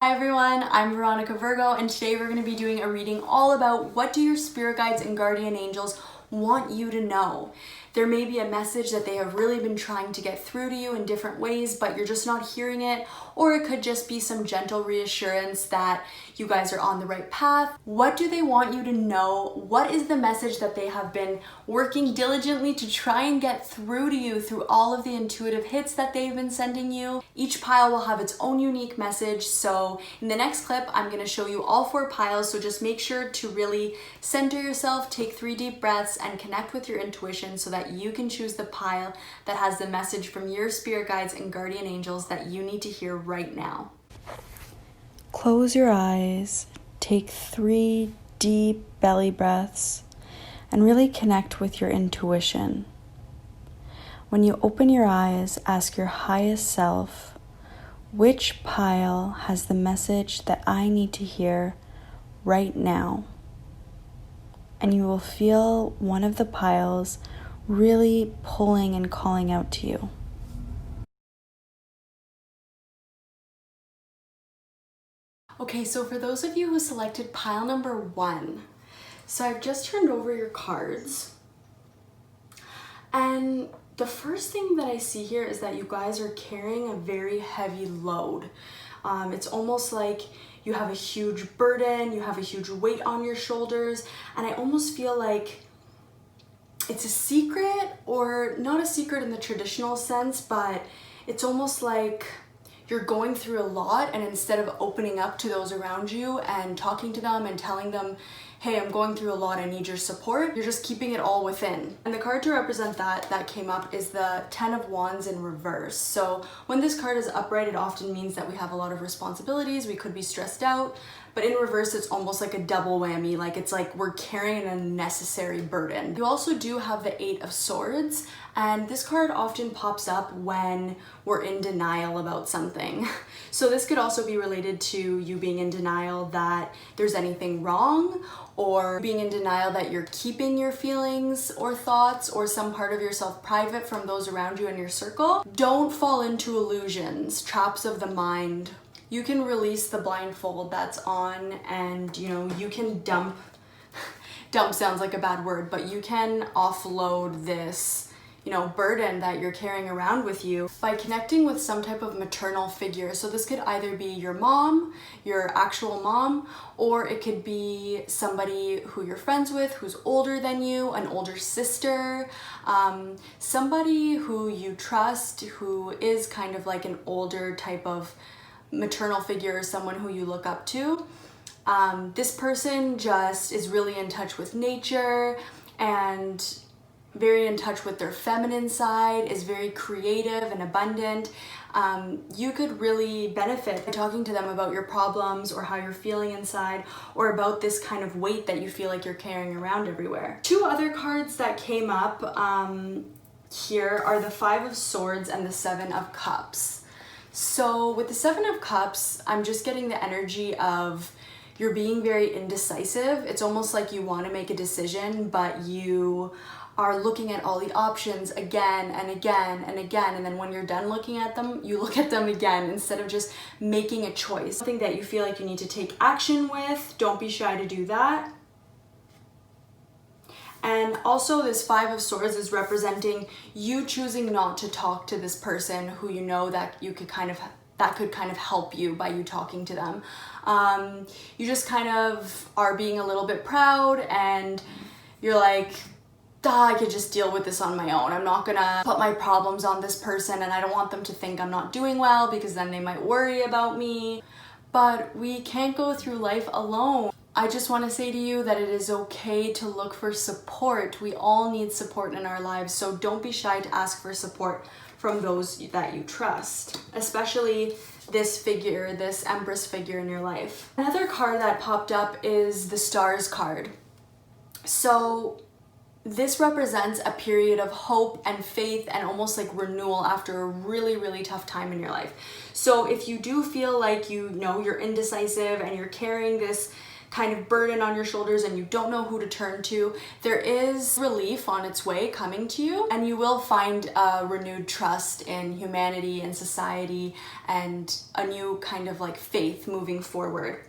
Hi everyone, I'm Veronica Virgo, and today we're going to be doing a reading all about what do your spirit guides and guardian angels want you to know. There may be a message that they have really been trying to get through to you in different ways, but you're just not hearing it, or it could just be some gentle reassurance that you guys are on the right path. What do they want you to know? What is the message that they have been working diligently to try and get through to you through all of the intuitive hits that they've been sending you? Each pile will have its own unique message, so in the next clip, I'm going to show you all 4 piles, so just make sure to really center yourself, take 3 deep breaths, and connect with your intuition so that you can choose the pile that has the message from your spirit guides and guardian angels that you need to hear right now. Close your eyes, take 3 deep belly breaths, and really connect with your intuition. When you open your eyes, ask your highest self, which pile has the message that I need to hear right now? And you will feel one of the piles really pulling and calling out to you. Okay, so for those of you who selected pile number 1, so I've just turned over your cards, and the first thing that I see here is that you guys are carrying a very heavy load. It's almost like you have a huge burden, you have a huge weight on your shoulders, and I almost feel like it's a secret, or not a secret in the traditional sense, but it's almost like you're going through a lot, and instead of opening up to those around you and talking to them and telling them, hey, I'm going through a lot, I need your support, you're just keeping it all within. And the card to represent that came up is the 10 of Wands in reverse. So when this card is upright, it often means that we have a lot of responsibilities, we could be stressed out, but in reverse, it's almost like a double whammy, like it's like we're carrying an unnecessary burden. You also do have the 8 of Swords, and this card often pops up when we're in denial about something. So this could also be related to you being in denial that there's anything wrong, or being in denial that you're keeping your feelings or thoughts or some part of yourself private from those around you in your circle. Don't fall into illusions, traps of the mind. You can release the blindfold that's on, and you can dump sounds like a bad word, but you can offload this burden that you're carrying around with you by connecting with some type of maternal figure. So this could either be your mom, your actual mom, or it could be somebody who you're friends with who's older than you, an older sister, somebody who you trust, who is kind of like an older type of maternal figure, someone who you look up to. This person just is really in touch with nature and very in touch with their feminine side, is very creative and abundant. You could really benefit by talking to them about your problems or how you're feeling inside, or about this kind of weight that you feel like you're carrying around everywhere. 2 other cards that came up here are the 5 of Swords and the 7 of Cups. So with the 7 of Cups, I'm just getting the energy of you're being very indecisive. It's almost like you want to make a decision, but you are looking at all the options again and again and again, and then when you're done looking at them, you look at them again instead of just making a choice. Something that you feel like you need to take action with, don't be shy to do that. And also this 5 of Swords is representing you choosing not to talk to this person who you know that could kind of help you by you talking to them. You just kind of are being a little bit proud, and you're like, I could just deal with this on my own. I'm not gonna put my problems on this person, and I don't want them to think I'm not doing well because then they might worry about me. But we can't go through life alone. I just want to say to you that it is okay to look for support. We all need support in our lives, so don't be shy to ask for support from those that you trust, especially this figure, this Empress figure in your life. Another card that popped up is the Stars card. So this represents a period of hope and faith and almost like renewal after a really, really tough time in your life. So if you do feel like you're indecisive and you're carrying this kind of burden on your shoulders and you don't know who to turn to, there is relief on its way coming to you, and you will find a renewed trust in humanity and society and a new kind of like faith moving forward.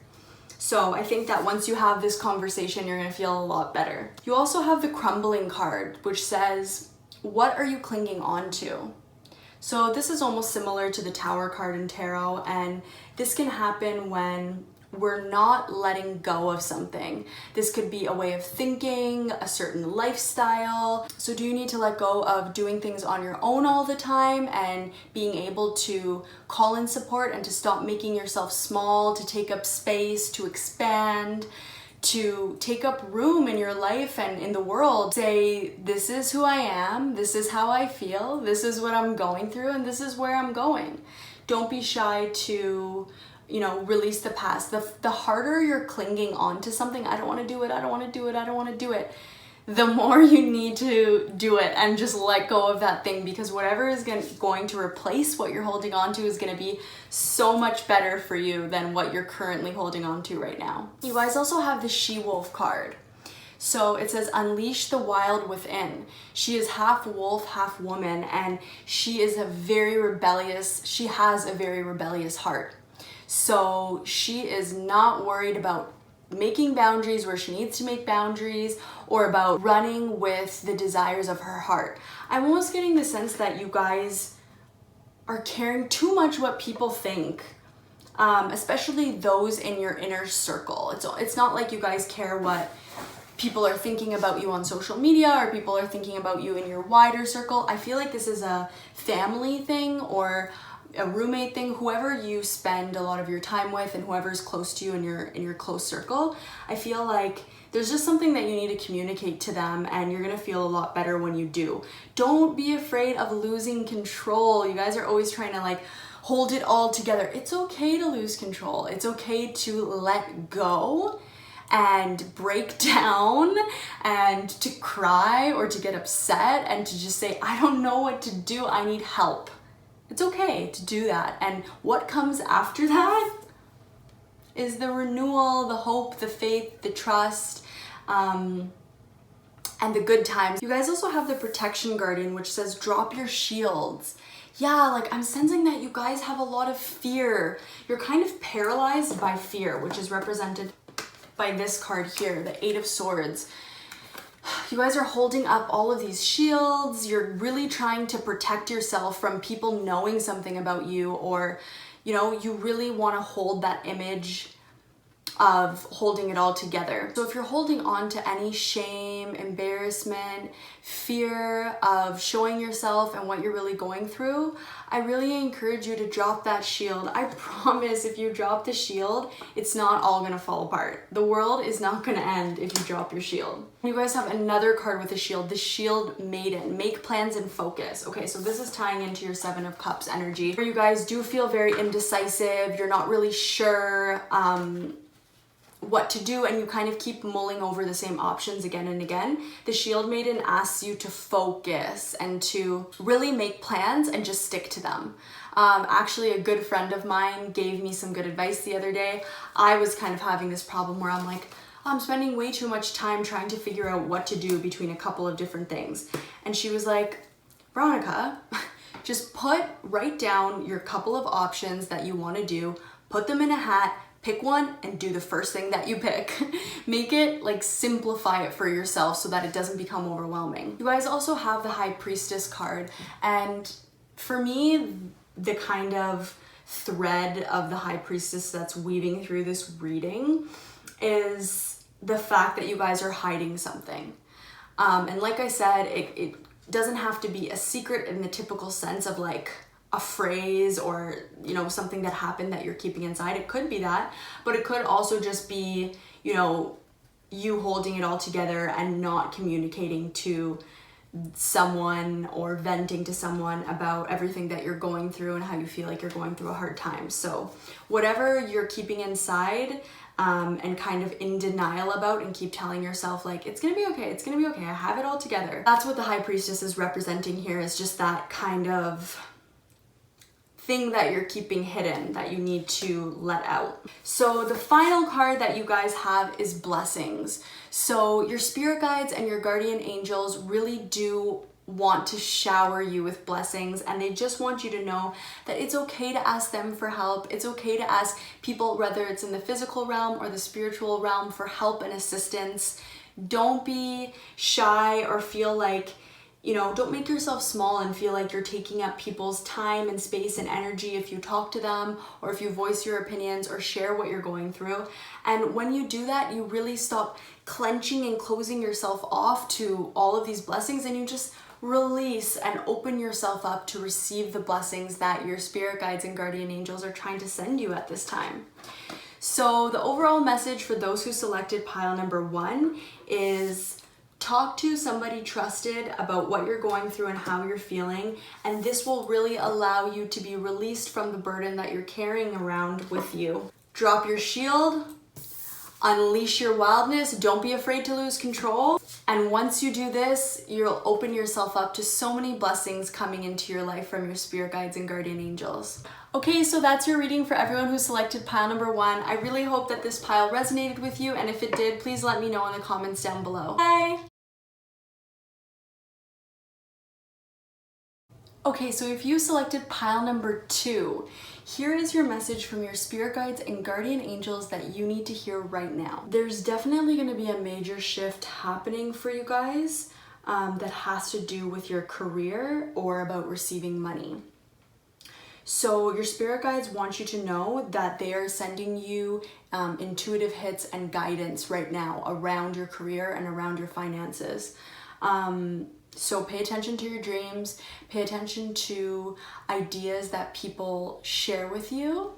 So I think that once you have this conversation, you're gonna feel a lot better. You also have the crumbling card, which says, what are you clinging on to? So this is almost similar to the Tower card in tarot, and this can happen when we're not letting go of something. This could be a way of thinking, a certain lifestyle. So do you need to let go of doing things on your own all the time and being able to call in support and to stop making yourself small, to take up space, to expand, to take up room in your life and in the world? Say, this is who I am, this is how I feel, this is what I'm going through, and this is where I'm going. Don't be shy to, you know, release the past. The harder you're clinging on to something, I don't want to do it, I don't want to do it, I don't want to do it, the more you need to do it and just let go of that thing, because whatever is going to replace what you're holding on to is going to be so much better for you than what you're currently holding on to right now. You guys also have the She-Wolf card. So it says, unleash the wild within. She is half wolf, half woman, and she is she has a very rebellious heart. So she is not worried about making boundaries where she needs to make boundaries, or about running with the desires of her heart. I'm almost getting the sense that you guys are caring too much what people think, especially those in your inner circle. It's not like you guys care what people are thinking about you on social media or people are thinking about you in your wider circle. I feel like this is a family thing or a roommate thing, whoever you spend a lot of your time with and whoever's close to you in your close circle. I feel like there's just something that you need to communicate to them, and you're gonna feel a lot better when you do. Don't be afraid of losing control. You guys are always trying to like hold it all together. It's okay to lose control. It's okay to let go and break down and to cry or to get upset and to just say, I don't know what to do, I need help. It's okay to do that. And what comes after that is the renewal, the hope, the faith, the trust, and the good times. You guys also have the protection guardian, which says drop your shields. Yeah, like I'm sensing that you guys have a lot of fear. You're kind of paralyzed by fear, which is represented by this card here, the Eight of Swords. You guys are holding up all of these shields. You're really trying to protect yourself from people knowing something about you, or, you know, you really want to hold that image of holding it all together. So if you're holding on to any shame, embarrassment, fear of showing yourself and what you're really going through, I really encourage you to drop that shield. I promise if you drop the shield, it's not all gonna fall apart. The world is not gonna end if you drop your shield. You guys have another card with a shield, the Shield Maiden. Make plans and focus. Okay, so this is tying into your Seven of Cups energy, where you guys do feel very indecisive, you're not really sure what to do, and you kind of keep mulling over the same options again and again. The Shield Maiden asks you to focus and to really make plans and just stick to them. Actually, a good friend of mine gave me some good advice the other day. I was kind of having this problem where I'm like, I'm spending way too much time trying to figure out what to do between a couple of different things. And she was like, Veronica, just write down your couple of options that you want to do, put them in a hat, pick one and do the first thing that you pick. Make it like, simplify it for yourself so that it doesn't become overwhelming. You guys also have the High Priestess card, and for me, the kind of thread of the High Priestess that's weaving through this reading is the fact that you guys are hiding something. And like I said, it doesn't have to be a secret in the typical sense of like a phrase or, you know, something that happened that you're keeping inside. It could be that, but it could also just be, you know, you holding it all together and not communicating to someone or venting to someone about everything that you're going through and how you feel like you're going through a hard time. So whatever you're keeping inside and kind of in denial about, and keep telling yourself like, it's gonna be okay, it's gonna be okay, I have it all together. That's what the High Priestess is representing here, is just that kind of thing that you're keeping hidden that you need to let out. So the final card that you guys have is blessings. So your spirit guides and your guardian angels really do want to shower you with blessings, and they just want you to know that it's okay to ask them for help. It's okay to ask people, whether it's in the physical realm or the spiritual realm, for help and assistance. Don't be shy or feel like, you know, don't make yourself small and feel like you're taking up people's time and space and energy if you talk to them or if you voice your opinions or share what you're going through. And when you do that, you really stop clenching and closing yourself off to all of these blessings, and you just release and open yourself up to receive the blessings that your spirit guides and guardian angels are trying to send you at this time. So the overall message for those who selected pile number 1 is talk to somebody trusted about what you're going through and how you're feeling, and this will really allow you to be released from the burden that you're carrying around with you. Drop your shield, unleash your wildness, don't be afraid to lose control. And once you do this, you'll open yourself up to so many blessings coming into your life from your spirit guides and guardian angels. Okay, so that's your reading for everyone who selected pile number 1. I really hope that this pile resonated with you, and if it did, please let me know in the comments down below. Bye! Okay, so if you selected pile number 2, here is your message from your spirit guides and guardian angels that you need to hear right now. There's definitely going to be a major shift happening for you guys that has to do with your career or about receiving money. So your spirit guides want you to know that they are sending you intuitive hits and guidance right now around your career and around your finances. So pay attention to your dreams, pay attention to ideas that people share with you,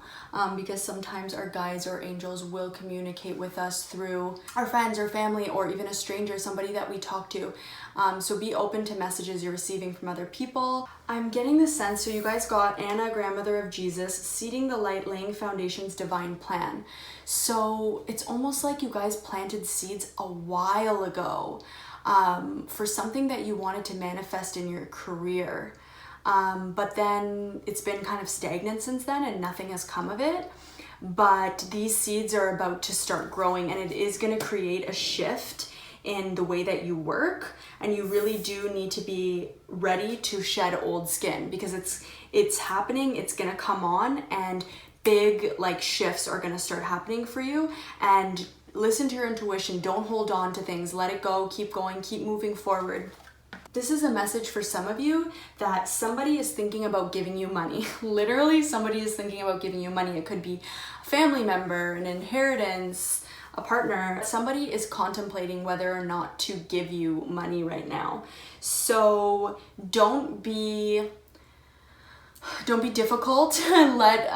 because sometimes our guides or angels will communicate with us through our friends or family or even a stranger, somebody that we talk to. So be open to messages you're receiving from other people. I'm getting the sense, so you guys got Anna, grandmother of Jesus, seeding the light, laying foundations, divine plan. So it's almost like you guys planted seeds a while ago. For something that you wanted to manifest in your career. But then it's been kind of stagnant since then and nothing has come of it. But these seeds are about to start growing, and it is going to create a shift in the way that you work. And you really do need to be ready to shed old skin, because it's happening, it's going to come on, and big like shifts are going to start happening for you. And listen to your intuition. Don't hold on to things. Let it go. Keep going. Keep moving forward. This is a message for some of you that somebody is thinking about giving you money. Literally, somebody is thinking about giving you money. It could be a family member, an inheritance, a partner. Somebody is contemplating whether or not to give you money right now. So don't be difficult. Let,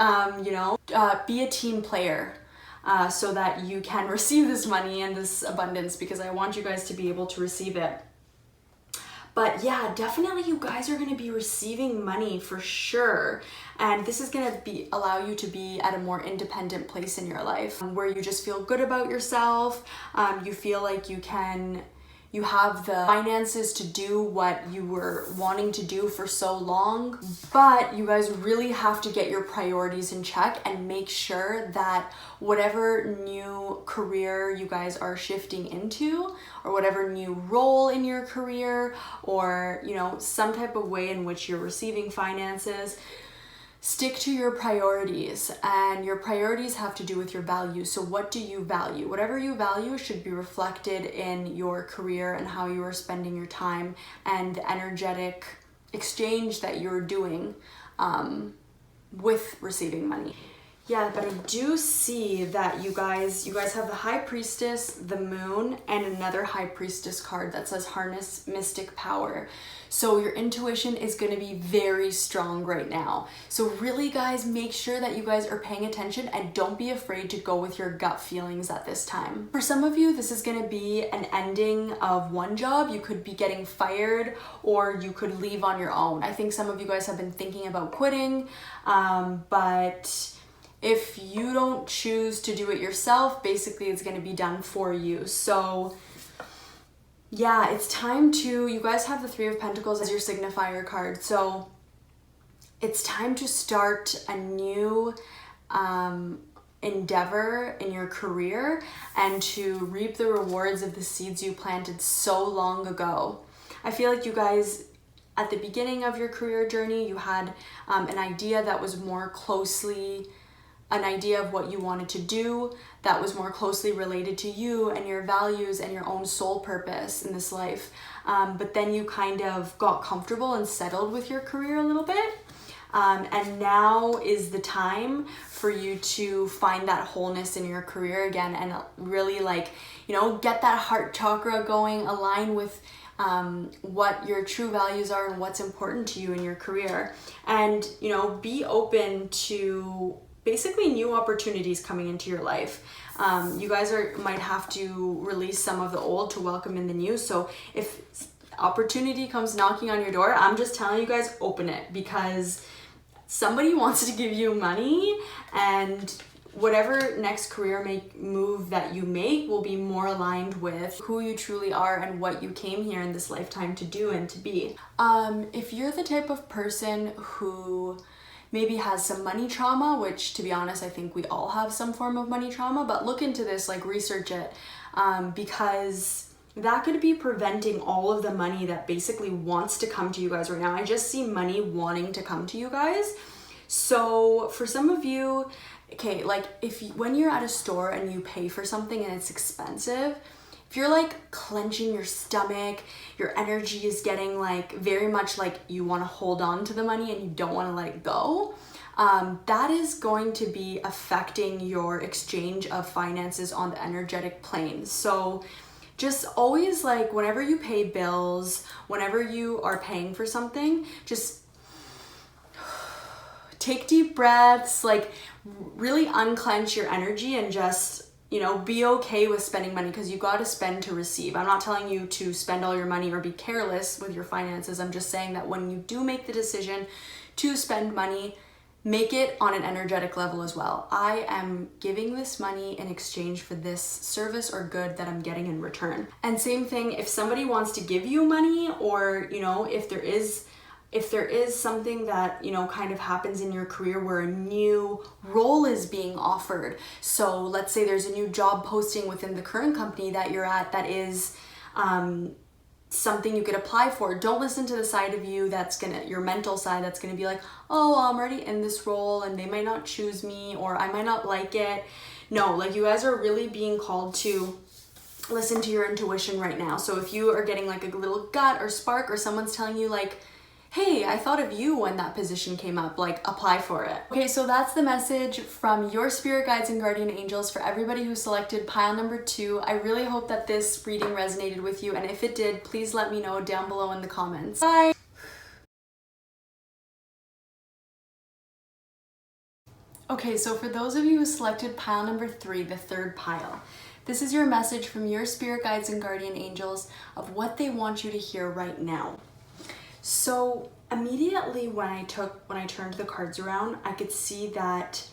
be a team player. So that you can receive this money and this abundance, because I want you guys to be able to receive it. But yeah, definitely you guys are going to be receiving money for sure. And this is going to allow you to be at a more independent place in your life, where you just feel good about yourself. You feel like you have the finances to do what you were wanting to do for so long. But you guys really have to get your priorities in check and make sure that whatever new career you guys are shifting into, or whatever new role in your career, or some type of way in which you're receiving finances, stick to your priorities, and your priorities have to do with your values. So what do you value? Whatever you value should be reflected in your career and how you are spending your time and the energetic exchange that you're doing with receiving money. Yeah, but I do see that you guys have the High Priestess, the Moon, and another High Priestess card that says Harness Mystic Power. So your intuition is going to be very strong right now. So really, guys, make sure that you guys are paying attention and don't be afraid to go with your gut feelings at this time. For some of you, this is going to be an ending of one job. You could be getting fired, or you could leave on your own. I think some of you guys have been thinking about quitting, but if you don't choose to do it yourself, basically it's going to be done for you. So yeah, it's time to, you guys have the Three of Pentacles as your signifier card. So it's time to start a new endeavor in your career and to reap the rewards of the seeds you planted so long ago. I feel like you guys, at the beginning of your career journey, you had an idea that was more closely an idea of what you wanted to do that was more closely related to you and your values and your own soul purpose in this life. But then you kind of got comfortable and settled with your career a little bit. And now is the time for you to find that wholeness in your career again and really get that heart chakra going, align with what your true values are and what's important to you in your career. And, be open to basically new opportunities coming into your life. You guys might have to release some of the old to welcome in the new. So if opportunity comes knocking on your door, I'm just telling you guys, open it, because somebody wants to give you money, and whatever next career move that you make will be more aligned with who you truly are and what you came here in this lifetime to do and to be. If you're the type of person who maybe has some money trauma, which to be honest, I think we all have some form of money trauma, but look into this, research it, because that could be preventing all of the money that basically wants to come to you guys right now. I just see money wanting to come to you guys. So for some of you, okay, when you're at a store and you pay for something and it's expensive, if you're clenching your stomach, your energy is getting very much you want to hold on to the money and you don't want to let it go, that is going to be affecting your exchange of finances on the energetic plane. So just always whenever you pay bills, whenever you are paying for something, just take deep breaths, really unclench your energy and just, be okay with spending money, because you got to spend to receive. I'm not telling you to spend all your money or be careless with your finances. I'm just saying that when you do make the decision to spend money, make it on an energetic level as well. I am giving this money in exchange for this service or good that I'm getting in return. And same thing, if somebody wants to give you money, or, if there is something that, kind of happens in your career where a new role is being offered. So let's say there's a new job posting within the current company that you're at that is something you could apply for. Don't listen to the side of you your mental side that's gonna be oh, I'm already in this role and they might not choose me, or I might not like it. No, you guys are really being called to listen to your intuition right now. So if you are getting a little gut or spark, or someone's telling you hey, I thought of you when that position came up, apply for it. Okay, so that's the message from your spirit guides and guardian angels for everybody who selected pile number 2. I really hope that this reading resonated with you, and if it did, please let me know down below in the comments. Bye! Okay, so for those of you who selected pile number 3, the third pile, this is your message from your spirit guides and guardian angels of what they want you to hear right now. So immediately when I turned the cards around, I could see that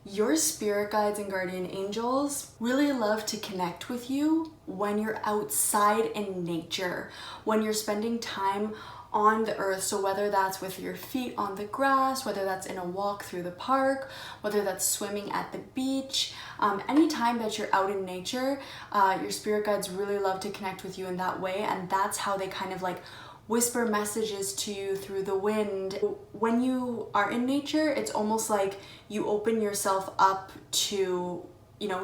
your spirit guides and guardian angels really love to connect with you when you're outside in nature, when you're spending time on the earth. So whether that's with your feet on the grass, whether that's in a walk through the park, whether that's swimming at the beach, anytime that you're out in nature, your spirit guides really love to connect with you in that way. And that's how they kind of whisper messages to you through the wind. When you are in nature, it's almost like you open yourself up to,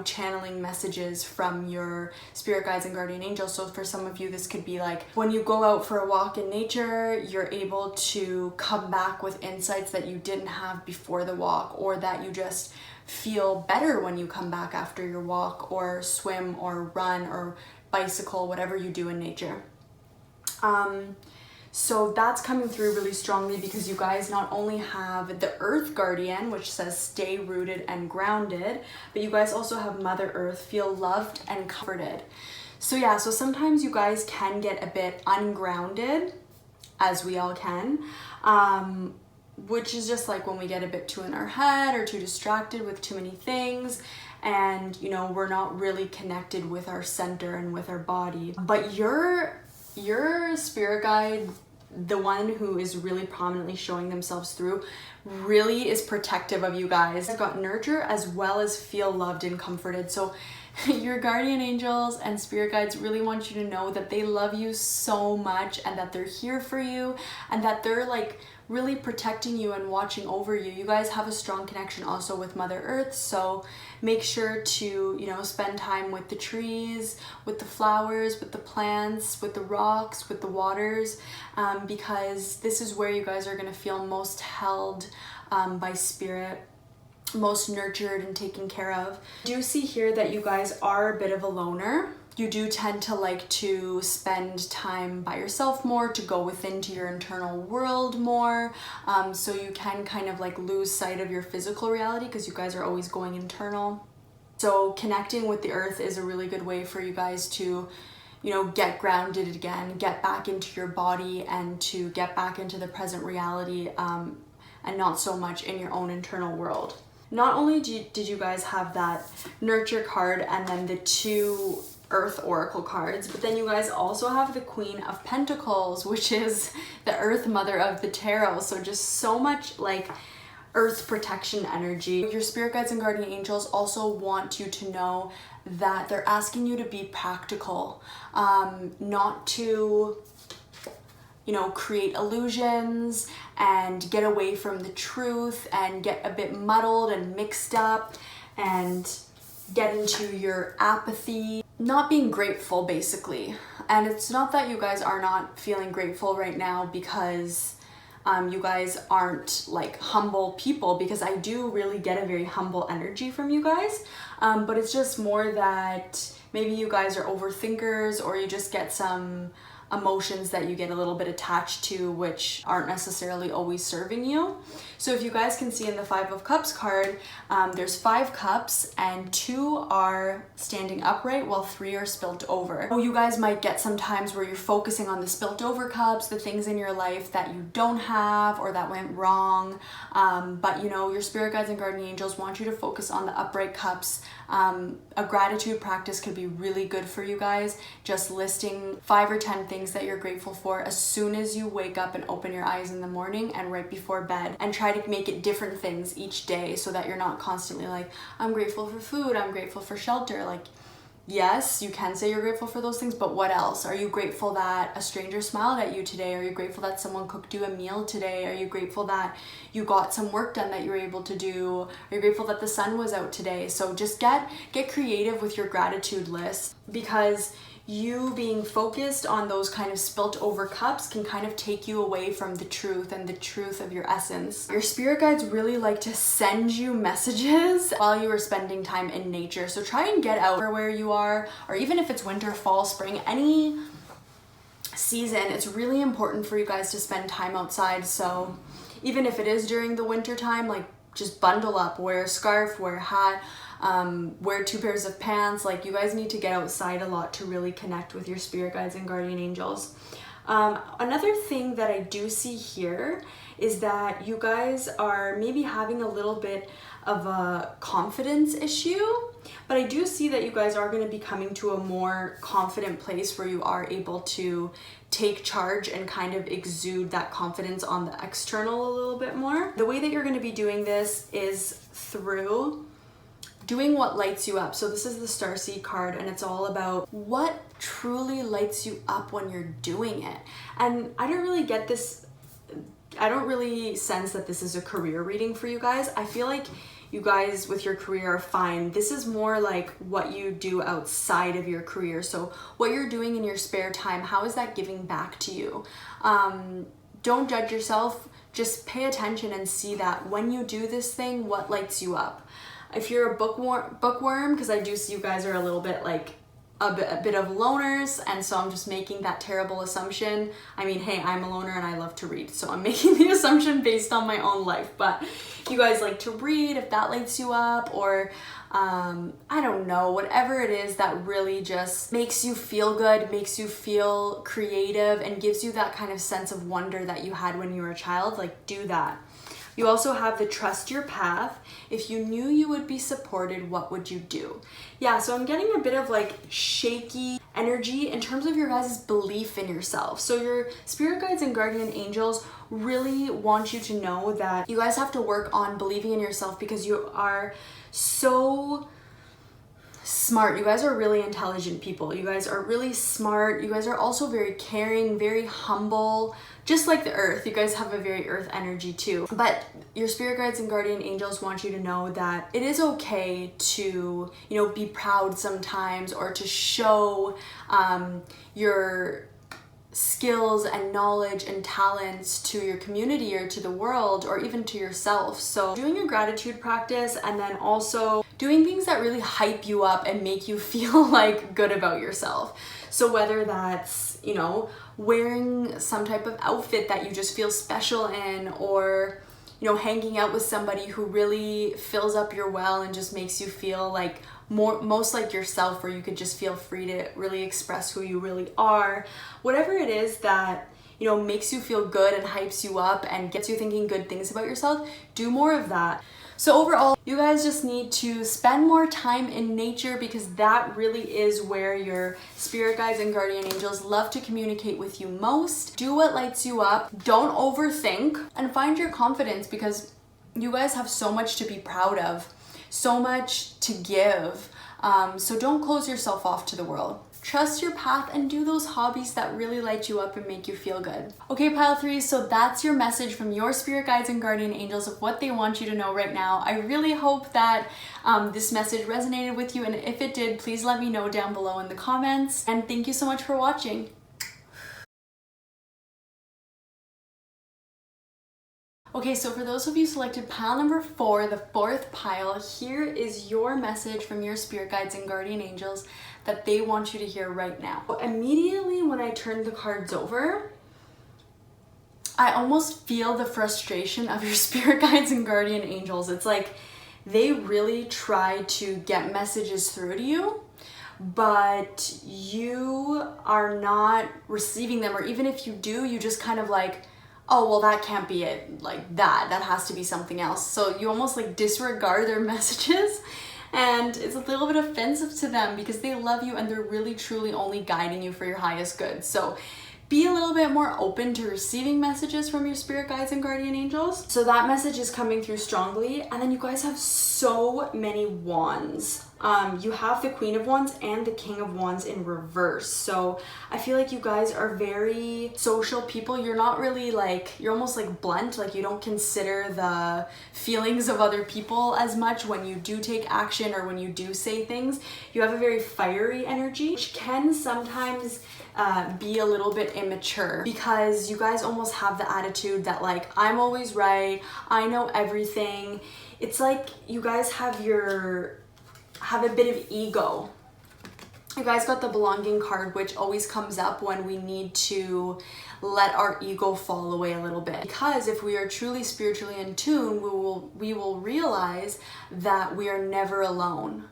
channeling messages from your spirit guides and guardian angels. So for some of you, this could be when you go out for a walk in nature, you're able to come back with insights that you didn't have before the walk, or that you just feel better when you come back after your walk, or swim, or run, or bicycle, whatever you do in nature. So that's coming through really strongly, because you guys not only have the Earth Guardian, which says stay rooted and grounded, but you guys also have Mother Earth, feel loved and comforted. So yeah, so sometimes you guys can get a bit ungrounded, as we all can, which is just when we get a bit too in our head or too distracted with too many things, and we're not really connected with our center and with our body. But your spirit guide the one who is really prominently showing themselves through, really is protective of you guys. I've got nurture as well as feel loved and comforted. So your guardian angels and spirit guides really want you to know that they love you so much and that they're here for you and that they're like really protecting you and watching over you. You guys have a strong connection also with Mother Earth, so make sure to, you know, spend time with the trees, with the flowers, with the plants, with the rocks, with the waters, because this is where you guys are going to feel most held by spirit, most nurtured and taken care of. I do see here that you guys are a bit of a loner. You do tend to like to spend time by yourself more, to go within to your internal world more, so you can kind of like lose sight of your physical reality because you guys are always going internal. So connecting with the earth is a really good way for you guys to, you know, get grounded again, get back into your body and to get back into the present reality, and not so much in your own internal world. Not only did you guys have that nurture card and then the 2 Earth Oracle cards, but then you guys also have the Queen of Pentacles, which is the Earth Mother of the Tarot. So just so much like Earth protection energy. Your spirit guides and guardian angels also want you to know that they're asking you to be practical, not to, you know, create illusions and get away from the truth and get a bit muddled and mixed up and get into your apathy, not being grateful basically. And it's not that you guys are not feeling grateful right now because you guys aren't like humble people, because I do really get a very humble energy from you guys, but it's just more that maybe you guys are overthinkers, or you just get some emotions that you get a little bit attached to which aren't necessarily always serving you. So if you guys can see in the 5 of Cups card, there's 5 cups and 2 are standing upright while 3 are spilt over. So you guys might get some times where you're focusing on the spilt over cups, the things in your life that you don't have or that went wrong, but you know, your spirit guides and guardian angels want you to focus on the upright cups. A gratitude practice could be really good for you guys, just listing 5 or 10 things that you're grateful for as soon as you wake up and open your eyes in the morning and right before bed, and try to make it different things each day so that you're not constantly like, I'm grateful for food, I'm grateful for shelter. Like, yes, you can say you're grateful for those things, but what else? Are you grateful that a stranger smiled at you today? Are you grateful that someone cooked you a meal today? Are you grateful that you got some work done that you were able to do? Are you grateful that the sun was out today? So just get creative with your gratitude list, because you being focused on those kind of spilt over cups can kind of take you away from the truth and the truth of your essence. Your spirit guides really like to send you messages while you are spending time in nature. So try and get out where you are, or even if it's winter, fall, spring, any season, it's really important for you guys to spend time outside. So even if it is during the winter time, like just bundle up, wear a scarf, wear a hat, wear 2 pairs of pants. Like, you guys need to get outside a lot to really connect with your spirit guides and guardian angels. Another thing that I do see here is that you guys are maybe having a little bit of a confidence issue, but I do see that you guys are going to be coming to a more confident place where you are able to take charge and kind of exude that confidence on the external a little bit more. The way that you're going to be doing this is through doing what lights you up. So this is the Starseed card, and it's all about what truly lights you up when you're doing it. And I don't really get this, I don't really sense that this is a career reading for you guys. I feel like you guys with your career are fine. This is more like what you do outside of your career. So what you're doing in your spare time, how is that giving back to you? Don't judge yourself, just pay attention and see that when you do this thing, what lights you up. If you're a bookworm, because I do see you guys are a little bit like a bit of loners, and so I'm just making that terrible assumption. I mean, hey, I'm a loner and I love to read, so I'm making the assumption based on my own life. But you guys like to read, if that lights you up, or I don't know, whatever it is that really just makes you feel good, makes you feel creative, and gives you that kind of sense of wonder that you had when you were a child, like do that. You also have the trust your path. If you knew you would be supported, what would you do? Yeah, so I'm getting a bit of like shaky energy in terms of your guys' belief in yourself. So your spirit guides and guardian angels really want you to know that you guys have to work on believing in yourself, because you are so smart. You guys are really intelligent people. You guys are really smart. You guys are also very caring, very humble, just like the earth. You guys have a very earth energy too. But your spirit guides and guardian angels want you to know that it is okay to, you know, be proud sometimes, or to show your skills and knowledge and talents to your community or to the world, or even to yourself. So doing your gratitude practice, and then also doing things that really hype you up and make you feel like good about yourself. So whether that's, you know, wearing some type of outfit that you just feel special in, or, you know, hanging out with somebody who really fills up your well and just makes you feel like most like yourself, where you could just feel free to really express who you really are. Whatever it is that, you know, makes you feel good and hypes you up and gets you thinking good things about yourself, do more of that. So overall, you guys just need to spend more time in nature, because that really is where your spirit guides and guardian angels love to communicate with you most. Do what lights you up. Don't overthink, and find your confidence, because you guys have so much to be proud of, so much to give. So don't close yourself off to the world. Trust your path and do those hobbies that really light you up and make you feel good. Okay, pile 3, so that's your message from your spirit guides and guardian angels of what they want you to know right now. I really hope that this message resonated with you, and if it did, please let me know down below in the comments. And thank you so much for watching. Okay, so for those of you selected pile number 4, the 4th pile, here is your message from your spirit guides and guardian angels that they want you to hear right now. Immediately when I turned the cards over, I almost feel the frustration of your spirit guides and guardian angels. It's like they really try to get messages through to you, but you are not receiving them, or even if you do, you just kind of like, oh, well, that can't be it, like that has to be something else. So you almost like disregard their messages, and it's a little bit offensive to them, because they love you and they're really truly only guiding you for your highest good. So be a little bit more open to receiving messages from your spirit guides and guardian angels. So that message is coming through strongly. And then you guys have so many wands. You have the Queen of Wands and the King of Wands in reverse. So I feel like you guys are very social people. You're not really like, you're almost like blunt, like you don't consider the feelings of other people as much when you do take action or when you do say things. You have a very fiery energy, which can sometimes be a little bit immature, because you guys almost have the attitude that like, I'm always right, I know everything. It's like you guys have a bit of ego. You guys got the belonging card, which always comes up when we need to let our ego fall away a little bit. Because if we are truly spiritually in tune, we will realize that we are never alone.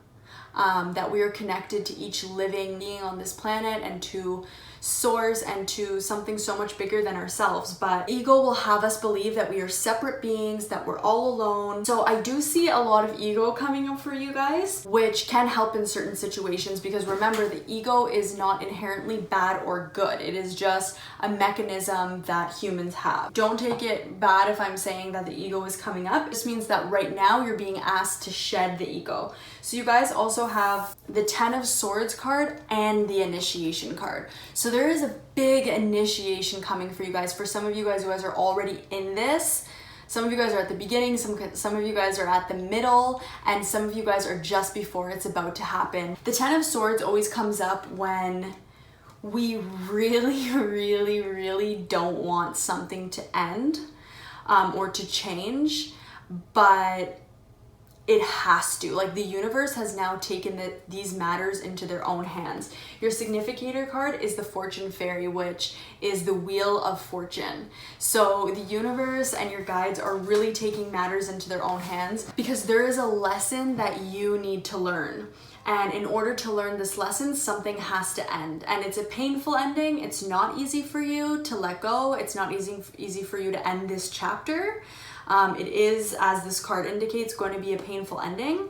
That we are connected to each living being on this planet, and to source, and to something so much bigger than ourselves. But ego will have us believe that we are separate beings, that we're all alone. So I do see a lot of ego coming up for you guys, which can help in certain situations, because remember, the ego is not inherently bad or good. It is just a mechanism that humans have. Don't take it bad if I'm saying that the ego is coming up. It just means that right now you're being asked to shed the ego. So you guys also have the 10 of Swords card and the Initiation card. So there is a big initiation coming for you guys. For some of you guys are already in this. Some of you guys are at the beginning, some of you guys are at the middle, and some of you guys are just before it's about to happen. The 10 of Swords always comes up when we really don't want something to end or to change, but it has to. Like, the universe has now taken these matters into their own hands. Your significator card is the Fortune Fairy, which is the Wheel of Fortune. So the universe and your guides are really taking matters into their own hands, because there is a lesson that you need to learn. And in order to learn this lesson, something has to end. And it's a painful ending. It's not easy for you to let go. It's not easy for you to end this chapter. It is, as this card indicates, going to be a painful ending,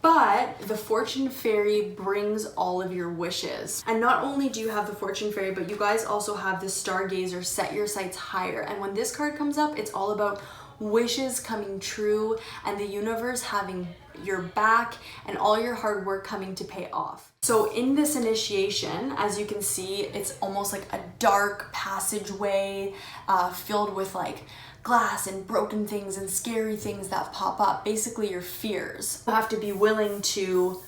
But the fortune fairy brings all of your wishes. And not only do you have the fortune fairy, but you guys also have the stargazer, set your sights higher. And when this card comes up, it's all about wishes coming true and the universe having your back and all your hard work coming to pay off. So in this initiation, as you can see, it's almost like a dark passageway filled with like glass and broken things and scary things that pop up, basically your fears. You have to be willing to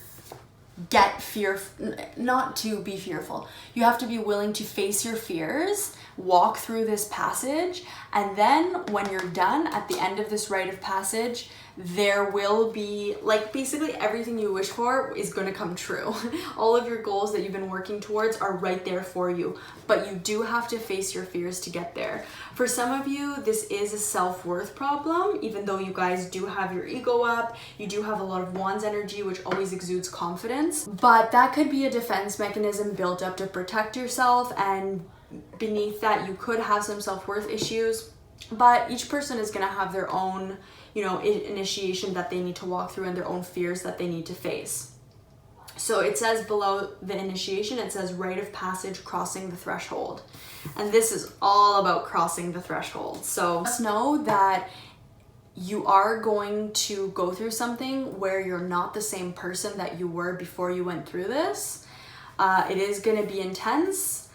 not to be fearful. You have to be willing to face your fears, walk through this passage, and then when you're done at the end of this rite of passage, there will be like basically everything you wish for is going to come true. All of your goals that you've been working towards are right there for you, but you do have to face your fears to get there. For some of you, this is a self-worth problem, even though you guys do have your ego up, you do have a lot of wands energy, which always exudes confidence, but that could be a defense mechanism built up to protect yourself, and beneath that you could have some self-worth issues. But each person is going to have their own, you know, initiation that they need to walk through and their own fears that they need to face. So it says below the initiation, it says rite of passage, crossing the threshold. And this is all about crossing the threshold. So just know that you are going to go through something where you're not the same person that you were before you went through this. It is going to be intense.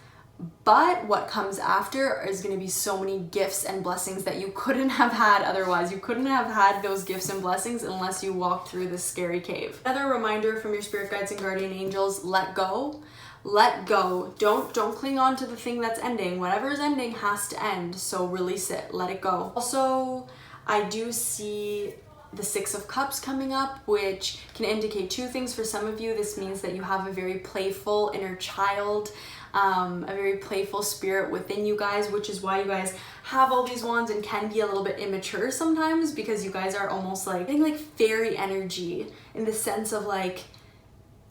But what comes after is going to be so many gifts and blessings that you couldn't have had otherwise. You couldn't have had those gifts and blessings unless you walked through this scary cave. Another reminder from your spirit guides and guardian angels, let go. Let go. Don't cling on to the thing that's ending. Whatever is ending has to end, so release it. Let it go. Also, I do see the Six of Cups coming up, which can indicate two things for some of you. This means that you have a very playful inner child, a very playful spirit within you guys, which is why you guys have all these wands and can be a little bit immature sometimes, because you guys are almost like, I think like fairy energy in the sense of like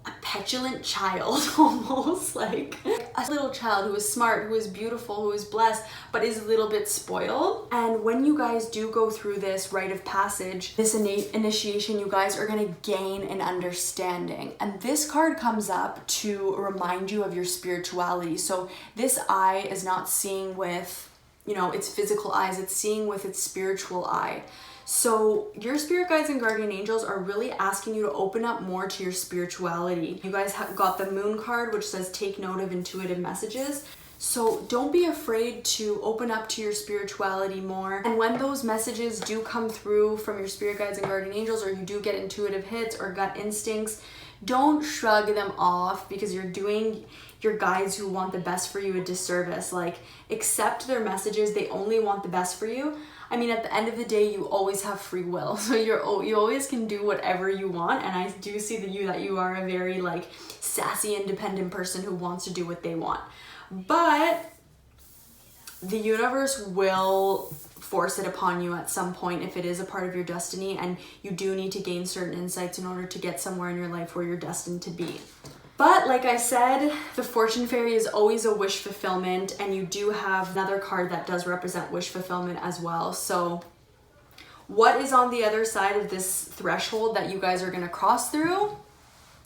a petulant child, almost like a little child who is smart, who is beautiful, who is blessed, but is a little bit spoiled. And when you guys do go through this rite of passage, this initiation, you guys are going to gain an understanding. And this card comes up to remind you of your spirituality. So this eye is not seeing with, you know, its physical eyes, it's seeing with its spiritual eye. So your spirit guides and guardian angels are really asking you to open up more to your spirituality. You guys have got the moon card, which says take note of intuitive messages. So don't be afraid to open up to your spirituality more. And when those messages do come through from your spirit guides and guardian angels, or you do get intuitive hits or gut instincts, don't shrug them off because you're doing your guides who want the best for you a disservice. Like, accept their messages. They only want the best for you. I mean, at the end of the day, you always have free will. So you always can do whatever you want. And I do see that you are a very like sassy, independent person who wants to do what they want. But the universe will force it upon you at some point if it is a part of your destiny, and you do need to gain certain insights in order to get somewhere in your life where you're destined to be. But like I said, the fortune fairy is always a wish fulfillment, and you do have another card that does represent wish fulfillment as well. So what is on the other side of this threshold that you guys are going to cross through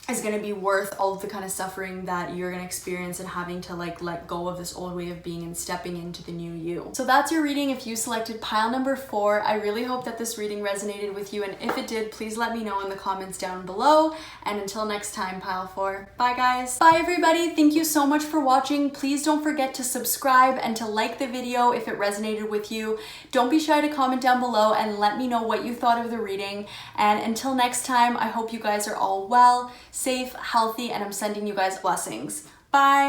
is going to be worth all of the kind of suffering that you're going to experience and having to like let go of this old way of being and stepping into the new you. So that's your reading if you selected pile number 4. I really hope that this reading resonated with you, and if it did, please let me know in the comments down below. And until next time, pile 4. Bye guys. Bye everybody. Thank you so much for watching. Please don't forget to subscribe and to like the video if it resonated with you. Don't be shy to comment down below and let me know what you thought of the reading. And until next time, I hope you guys are all well, safe, healthy, and I'm sending you guys blessings. Bye.